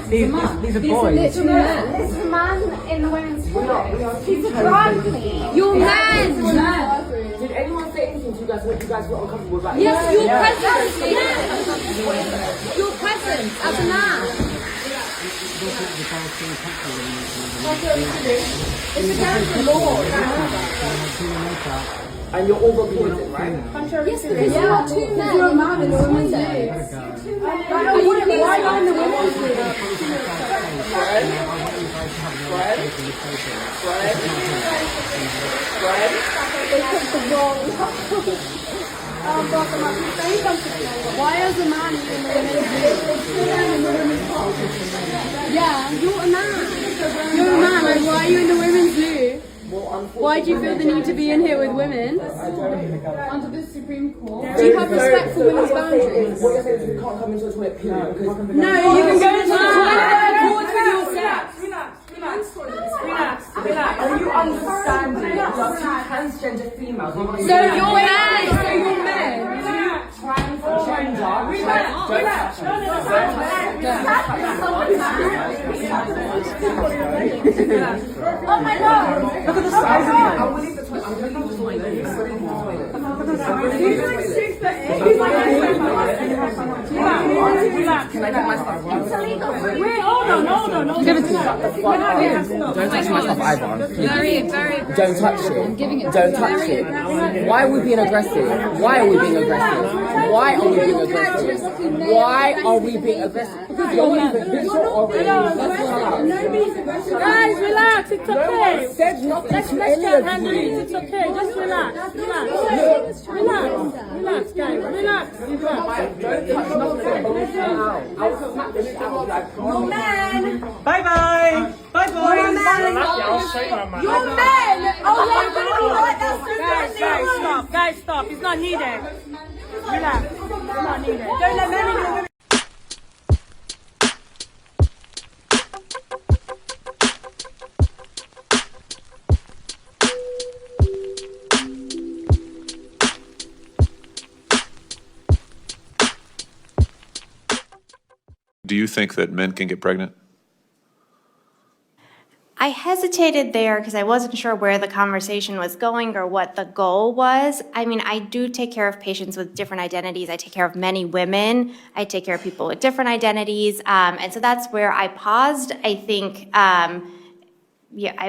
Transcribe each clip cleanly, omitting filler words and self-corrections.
These are boys. It's a man in the women's toilet. He's a drag queen. You're man. Did anyone say anything to you guys when you guys were uncomfortable about it? Yes, your presence. Your presence as a man. It's against the law. And you're all reported, right? Yes, because you are two men. You're a man in the women's league. Why are you in the women's league? Why is a man in the women's league? Yeah, you're a man. You're a man, and why are you in the women's league? Why do you feel the need to be in here with women? Under the Supreme Court. Do you have respect for women's boundaries? What you're saying is we can't come into a toilet, period. No, you can go into the toilet with yourself. Relax. Are you understanding? You're two transgender females. So you're men. Trying for gender. Oh my God. Look at the size of it. I'm willing to toilet. I'm willing to toilet. Can I get my stuff? It's illegal. Wait, hold on. Give it to me. Don't touch my stuff either. Very. Don't touch it. Don't touch it. Why are we being aggressive? Why are we being aggressive? Because you're not even visual already. Guys, relax. It's okay. Said nothing Let's to any just of handle you. it. It's okay. Just relax, guys. Relax. Don't touch nothing. I'll smack the shit out of you. I promise. Bye bye. Bye bye. You're men. Oh, you're going to be like that. Guys, stop. It's not needed. Relax. It's not needed. Don't let men in the women. Do you think that men can get pregnant? I hesitated there because I wasn't sure where the conversation was going or what the goal was. I mean, I do take care of patients with different identities. I take care of many women. I take care of people with different identities. And so that's where I paused. I think, I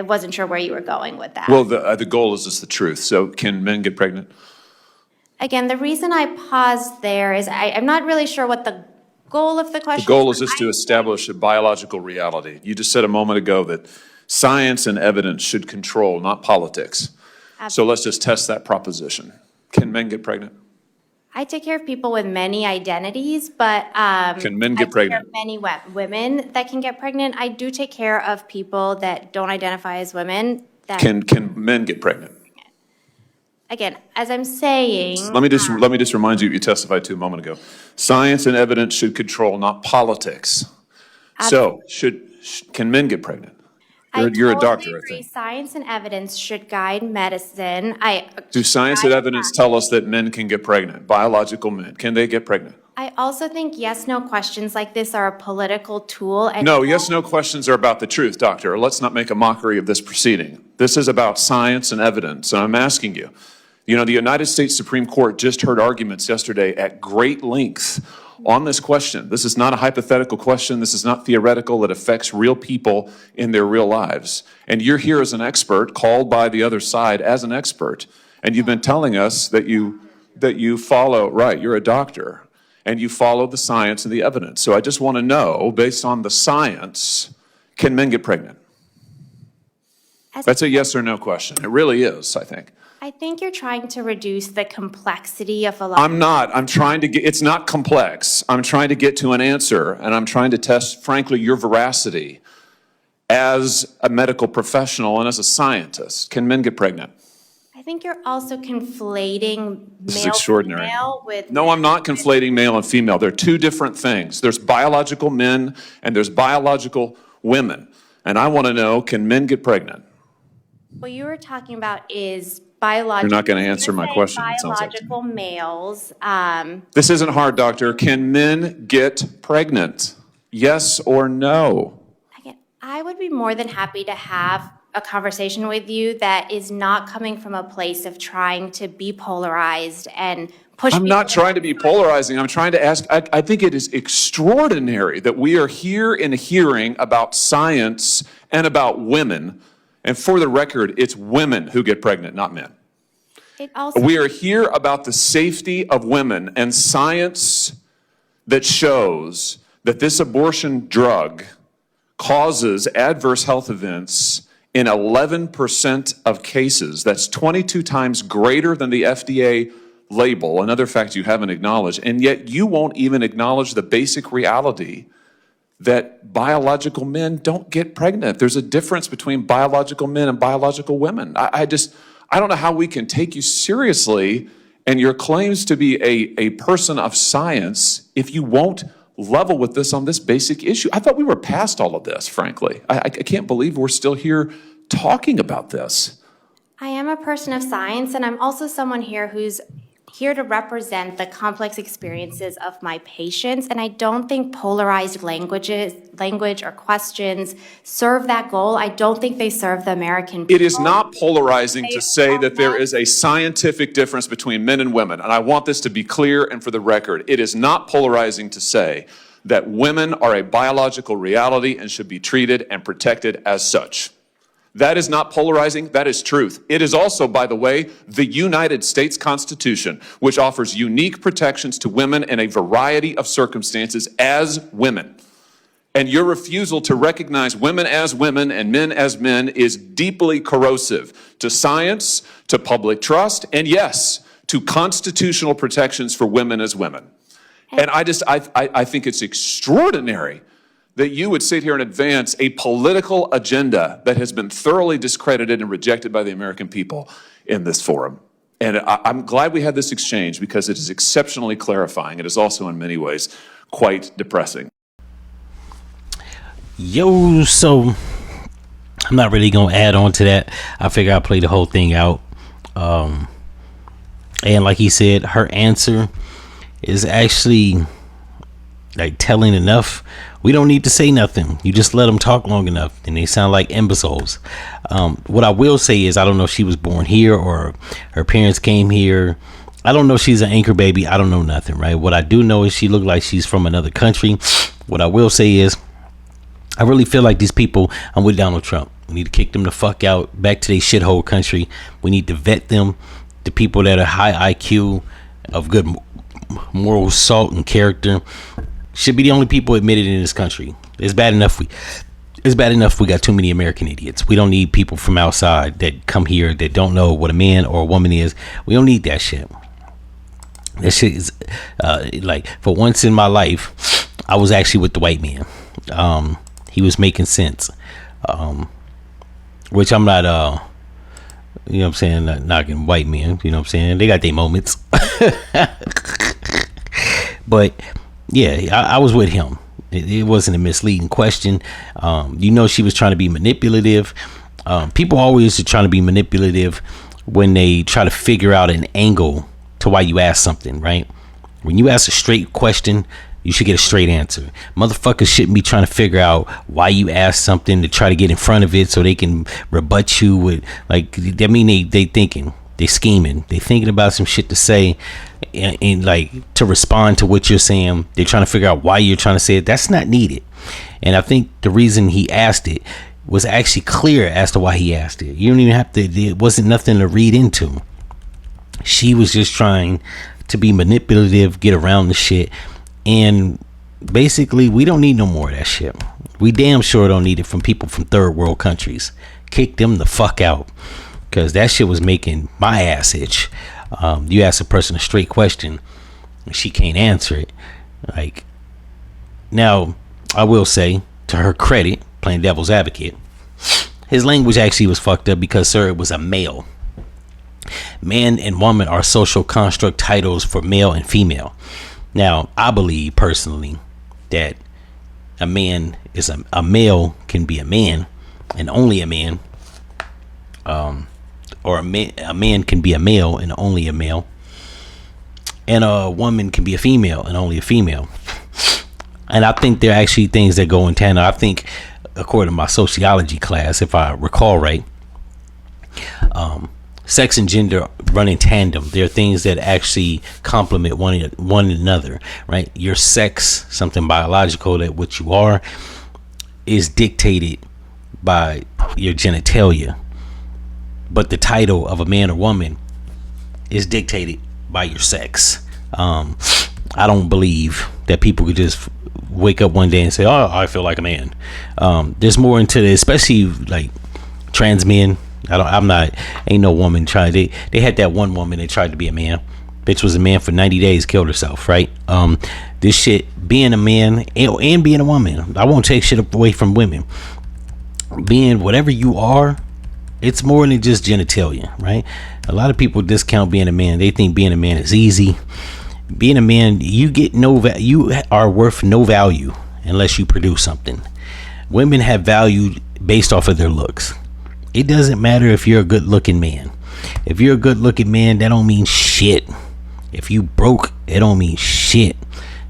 wasn't sure where you were going with that. Well, the goal is just the truth. So can men get pregnant? Again, the reason I paused there is I'm not really sure what the goal of the question The goal is just to establish a biological reality. You just said a moment ago that science and evidence should control, not politics. So let's just test that proposition. Can men get pregnant? I take care of people with many identities, but Can men get I take care pregnant? of many women that can get pregnant. I do take care of people that don't identify as women. That Can men get pregnant? Again, as I'm saying, Let me just remind you what you testified to a moment ago. Science and evidence should control, not politics. So can men get pregnant? You're a doctor, I agree. think. Science and evidence should guide medicine. Do science and evidence tell us that men can get pregnant? Biological men, can they get pregnant? I also think yes/no questions like this are a political tool. And No, yes/no questions are about the truth, doctor. Let's not make a mockery of this proceeding. This is about science and evidence, and I'm asking you. You know, the United States Supreme Court just heard arguments yesterday at great length on this question. This is not a hypothetical question. This is not theoretical. It affects real people in their real lives. And you're here as an expert, called by the other side as an expert, and you've been telling us that you follow, right, you're a doctor, and you follow the science and the evidence. So I just want to know, based on the science, can men get pregnant? That's a yes or no question. It really is, I think. I think you're trying to reduce the complexity of a lot. I'm not. I'm trying to get, it's not complex. I'm trying to get to an answer, and I'm trying to test, frankly, your veracity as a medical professional and as a scientist. Can men get pregnant? I think you're also conflating This is male extraordinary. female with. No, I'm not conflating male and female. They're two different things. There's biological men and there's biological women. And I want to know, can men get pregnant? What you were talking about is biological. You're not going to answer my question, it sounds like to me. Biological males. This isn't hard, doctor. Can men get pregnant? Yes or no? Again, I would be more than happy to have a conversation with you that is not coming from a place of trying to be polarized and push I'm people. not trying to be polarizing. I'm trying to ask, I think it is extraordinary that we are here in a hearing about science and about women. And for the record, it's women who get pregnant, not men. It also, We are here about the safety of women and science that shows that this abortion drug causes adverse health events in 11% of cases. That's 22 times greater than the FDA label, another fact you haven't acknowledged, and yet you won't even acknowledge the basic reality that biological men don't get pregnant. There's a difference between biological men and biological women. I don't know how we can take you seriously and your claims to be a person of science if you won't level with this on this basic issue. I thought we were past all of this, frankly. I can't believe we're still here talking about this. I am a person of science, and I'm also someone here who's here to represent the complex experiences of my patients, and I don't think polarized language or questions serve that goal. I don't think they serve the American people. It is not polarizing to say that there is a scientific difference between men and women, and I want this to be clear and for the record. It is not polarizing to say that women are a biological reality and should be treated and protected as such. That is not polarizing, that is truth. It is also, by the way, the United States Constitution, which offers unique protections to women in a variety of circumstances as women. And your refusal to recognize women as women and men as men is deeply corrosive to science, to public trust, and yes, to constitutional protections for women as women. And I think it's extraordinary that you would sit here and advance a political agenda that has been thoroughly discredited and rejected by the American people in this forum. And I'm glad we had this exchange because it is exceptionally clarifying. It is also in many ways quite depressing. Yo, so I'm not really gonna add on to that. I figure I'll play the whole thing out. And like he said, her answer is actually like telling enough. We don't need to say nothing. You just let them talk long enough and they sound like imbeciles. What I will say is I don't know if she was born here or her parents came here. I don't know if she's an anchor baby. I don't know nothing, right? What I do know is she looked like she's from another country. What I will say is I really feel like these people, I'm with Donald Trump. We need to kick them the fuck out, back to their shithole country. We need to vet them. The people that are high IQ, of good moral salt and character, should be the only people admitted in this country. It's bad enough we got too many American idiots. We don't need people from outside that come here that don't know what a man or a woman is. We don't need that shit. That shit is like, for once in my life, I was actually with the white man. He was making sense. Which I'm not you know what I'm saying, not knocking white men, you know what I'm saying? They got their moments. But yeah, I was with him. It wasn't a misleading question. You know, she was trying to be manipulative. People always are trying to be manipulative when they try to figure out an angle to why you ask something, right? When you ask a straight question, you should get a straight answer. Motherfuckers shouldn't be trying to figure out why you ask something to try to get in front of it so they can rebut you with, like, that mean they thinking, they scheming, they thinking about some shit to say and like to respond to what you're saying. They're trying to figure out why you're trying to say it. That's not needed. And I think the reason he asked it was actually clear as to why he asked it. You don't even have to, it wasn't nothing to read into. She was just trying to be manipulative, get around the shit. And basically, we don't need no more of that shit. We damn sure don't need it from people from third world countries. Kick them the fuck out, because that shit was making my ass itch. You ask a person a straight question and she can't answer it. Like, now I will say, to her credit, playing devil's advocate, his language actually was fucked up because, sir, it was a male. Man and woman are social construct titles for male and female. Now, I believe personally that a man is a male can be a man and only a man, or a man can be a male and only a male, and a woman can be a female and only a female. And I think there are actually things that go in tandem. I think, according to my sociology class, if I recall right, sex and gender run in tandem. There are things that actually complement one another, right? Your sex, something biological, that what you are, is dictated by your genitalia. But the title of a man or woman is dictated by your sex. I don't believe that people could just wake up one day and say, "Oh, I feel like a man." There's more into it, especially like trans men. Ain't no woman tried. They had that one woman that tried to be a man. Bitch was a man for 90 days, killed herself, right? This shit, being a man and being a woman, I won't take shit away from women. Being whatever you are, it's more than just genitalia, right? A lot of people discount being a man. They think being a man is easy. Being a man, you are worth no value unless you produce something. Women have value based off of their looks. It doesn't matter if you're a good looking man. If you're a good looking man, that don't mean shit. If you broke, it don't mean shit.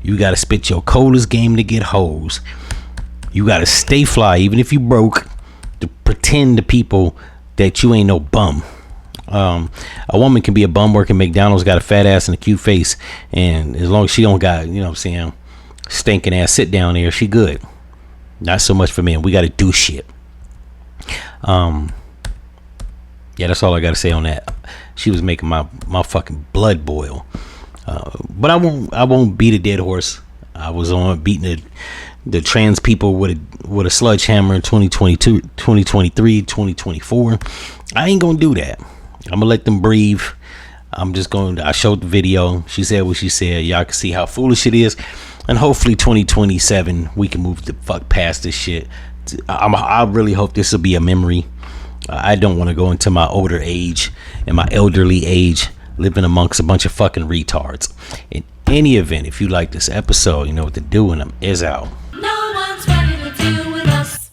You gotta spit your coldest game to get hoes. You gotta stay fly, even if you broke, to pretend to people that you ain't no bum. A woman can be a bum working McDonald's, got a fat ass and a cute face, and as long as she don't got, you know what I'm saying, stinking ass sit down there, she good. Not so much for men. We gotta do shit. Yeah, that's all I gotta say on that. She was making my fucking blood boil. But I won't beat a dead horse. I was on beating the trans people with a sledgehammer in 2022, 2023, 2024. I ain't gonna do that. I'm gonna let them breathe. I showed the video. She said what she said. Y'all can see how foolish it is. And hopefully 2027 we can move the fuck past this shit. I really hope this will be a memory. I don't want to go into my older age and my elderly age living amongst a bunch of fucking retards. In any event, if you like this episode, you know what to do, and I'm is out.